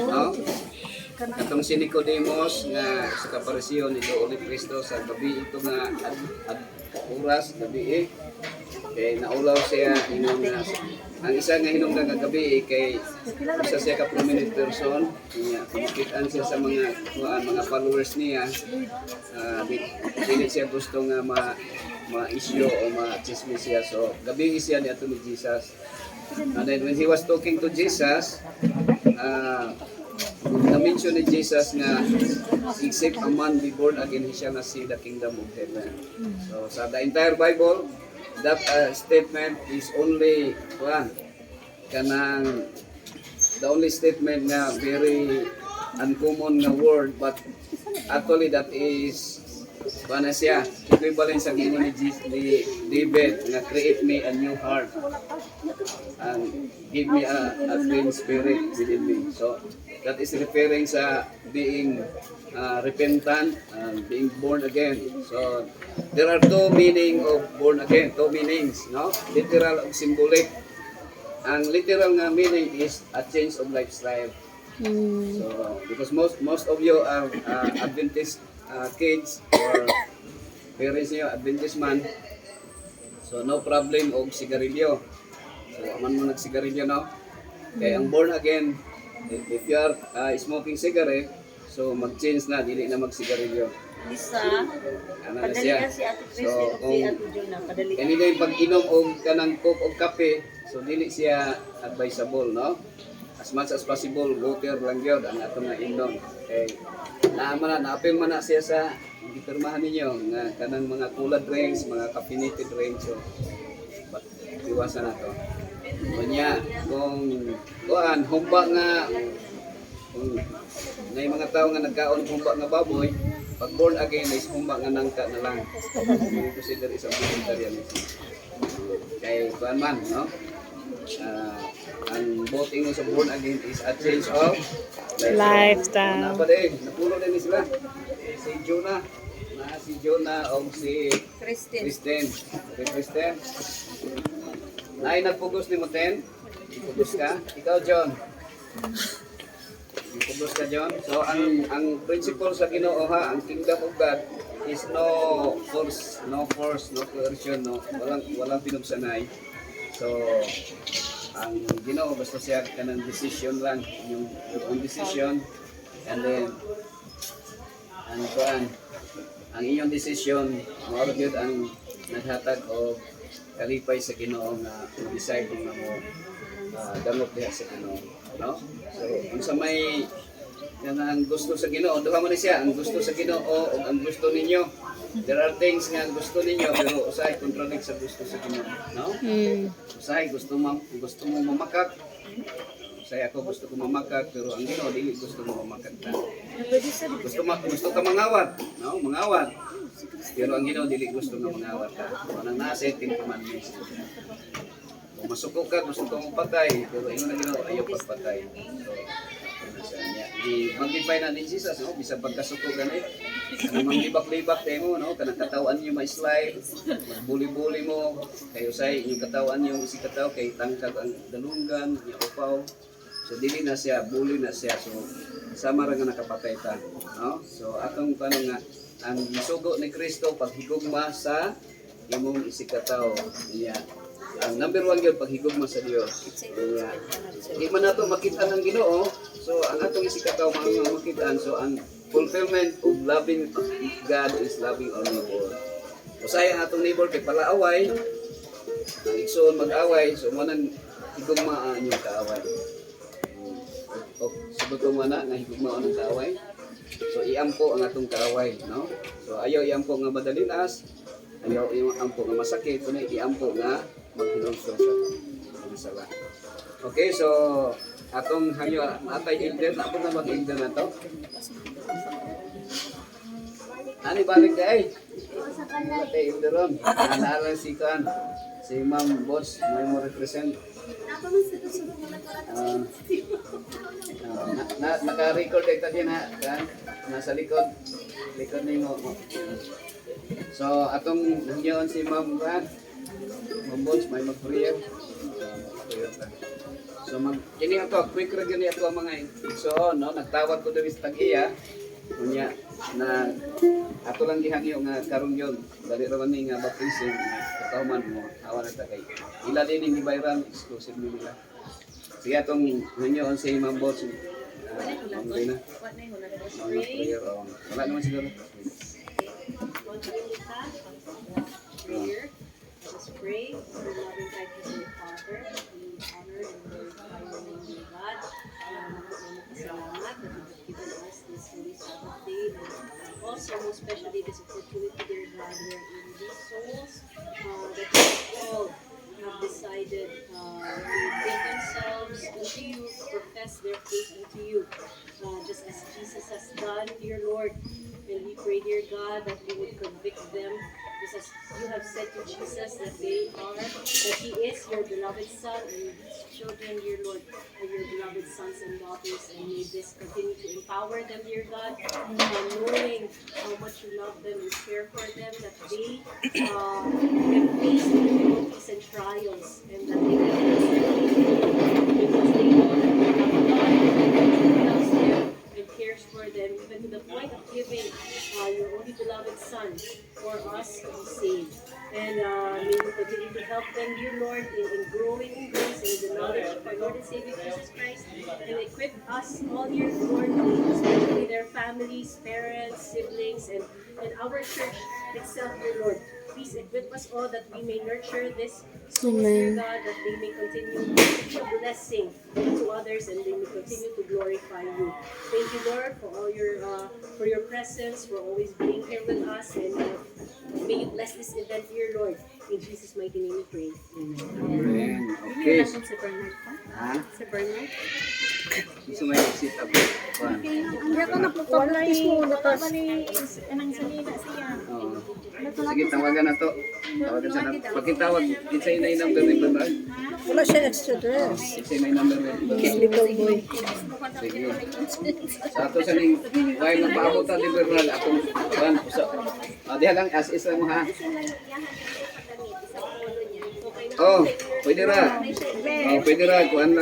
no? Katong si Nicodemus nga sa kaparisyon nito ulit Kristo sa gabi ito nga oras gabi kay naulaw siya inom na ang isa nga hinungdan nga gabi kay isa siya ka prominent person niya kumakitaan siya sa mga followers niya dili siya gusto nga ma-issue o ma-chismis siya so gabi siya ni ato ni Jesus and then when he was talking to Jesus na-mention ni Jesus nga except a man be born again he shall not see the kingdom of heaven so sa the entire Bible that statement is only one kanang the only statement nga very uncommon nga word but actually that is na siya equivalent sa gino ni David nga create me a new heart and give me a clean spirit within me so that is referring sa being repentant and being born again. So there are two meaning of born again, two meanings, no? Literal and symbolic. Ang literal nga meaning is a change of lifestyle. So because most of you are Adventist kids or parents niyo Adventist man. So no problem og sigarilyo. So man mo nagsigarilyo no. Kaya ang born again if you are smoking cigarette, so mag-change na, dili na magsigarilyo. Isa, Ano na padali siya? na si Ate Chris So, o si Ate Juna, padali Kani din pag-inom og kanang coke o kape, so dili siya advisable, no? As much as possible, water lang yun ang atong nga inom. Okay. Na-apil man na siya sa gipirmahan ninyo nga kanang mga cola drinks, mga caffeinated drinks. So, iwasan na to. Kunya, kung humba nga kung may mga tao nga nagkaon humba nga baboy, pag born again is humba nga nangka na lang. Consider isang vegetarianism. Kay kuan man, no? Ang voting mo sa born again is a change of Lifestyle. Ano pa din? Napulo din sila. Si Jonah o si Kristen. Kristen. Ay, nagpugos ni mo, Ten? Pugos ka? Ikaw, John. Pugos ka, John. So, ang principle sa Ginoo ha, ang kingdom of God is no force, no coercion, no. Walang pinugsanay. So, ang Ginoo basta siya kanang decision lang, yung decision, and then ang inyong decision, mao gyud ang naghatag og kalipay sa Ginoo nga decide kung mo damot diha sa Ginoo, no? So unsa may kanang gusto sa Ginoo, duha man siya, ang gusto sa Ginoo o ang gusto ninyo. There are things nga gusto ninyo pero usahay contradict sa gusto sa Ginoo, no? Usahay gusto mo mamakak. Usahay ako gusto ko mamakak pero ang Ginoo dili gusto mo mamakak ta. Gusto ka mangawat, no? Mangawat. Pero ang Ginoo dili gusto nga mangawat ka. Anang nasa 10 commandments. Kung masuko ka, gusto ka mapatay, pero ingon ang Ginoo ayaw pagpatay. So, mag-define na ni Jesus, no? Bisa pagkasuko gani. Kanang manglibak-libak tayo mo, no? Kanang katawan niyo ma-slide, magbuli-buli mo, kayo say yung katawan niyo si kataw kay tangkag ang dalunggan, yung upaw. So dili na siya, bully na siya. So sama ra nga nakapatay ta, no? So atong tanong nga ang gisugo ni Kristo paghigugma sa imong isikataw niya. Ang number 1 gyud paghigugma sa Dios. Niya. Di man nato makita ng Ginoo, so ang atong isikataw makitaan so ang fulfillment of loving God is loving our neighbor. Usay ang atong neighbor kay palaaway, ang igsoon mag-away, so mo nang higugma ang inyong kaaway. Subot ko mana nga higugma ang kaaway. So iampo ang atong kaaway, no? So ayaw iampo nga madalinas, ayaw iampo nga masakit, kundi iampo nga maghilomso sa sala. Okay, so atong hangyo atay elder na po na mag-elder na to. Ani balik day. Atay elder ron. Analan si kan si Ma'am Boss may mo represent. Naka-record ito din ha, kan? Nasa likod nimo. So atong nandiyon si Ma'am Brad, Ma'am Boss may mag-prayer. Toyota. So kini ato quick review ni ato ang mga so no nagtawag ko diri sa tag-iya unya na ato lang gihangyo nga karon yon dali ra man ni nga baptism katahuman mo awan ta kay ila din ni bayran exclusive ni nila. Sige atong hanyo sa imong boss. Mamay na. Prayer, wala naman siguro. Prayer. Let's pray. Our loving kind Heavenly Father, we honor and glorify your name, dear God. Salamat that you have given us this holy Sabbath day, and also most especially this opportunity, dear God, wherein these souls that you have called have decided to give themselves unto you, to profess their faith unto you, just as Jesus has done, dear Lord. And we pray, dear God, that you would convict them, just as you have said to Jesus that He is your beloved Son, and these children, dear Lord, are your beloved sons and daughters, and may this continue to empower them, dear God, knowing how much you love them and care for them, that they can face difficulties and trials, and that they can because they know that you love God, loves them, and cares for them, even to the point of giving your only beloved Son for us to be saved. And may you continue to help them, dear Lord, in growing in grace and in the knowledge of our Lord and Savior Jesus Christ, and equip us all, dear Lord, especially their families, parents, siblings, and our church itself, dear Lord. Please equip us all that we may nurture this souls, dear God, that they may continue to be a blessing to others and they may continue to glorify you. Thank you, Lord, for your presence, for always being here with us, and may you bless this event, dear Lord. In Jesus' mighty name we pray. Amen. Amen. Okay. Si Bernard pa? Ha? Si Bernard? Gusto mo i-sit up? Hindi ko napupaglatis mo, natas. Anang salina siya. Oo. Sige, tawagan na to. Tawagan sa pagkitawag, isay na yung number ni Bernard. Wala siya extra dress. Isay na yung number ni Bernard. Little boy. Sige. Sa ato sa ning while nagpaabutan ni Bernard, atong ban. So, diha lang as is lang mo ha. Oh, pwede ra. Oh, pwede ra. Kuan lang.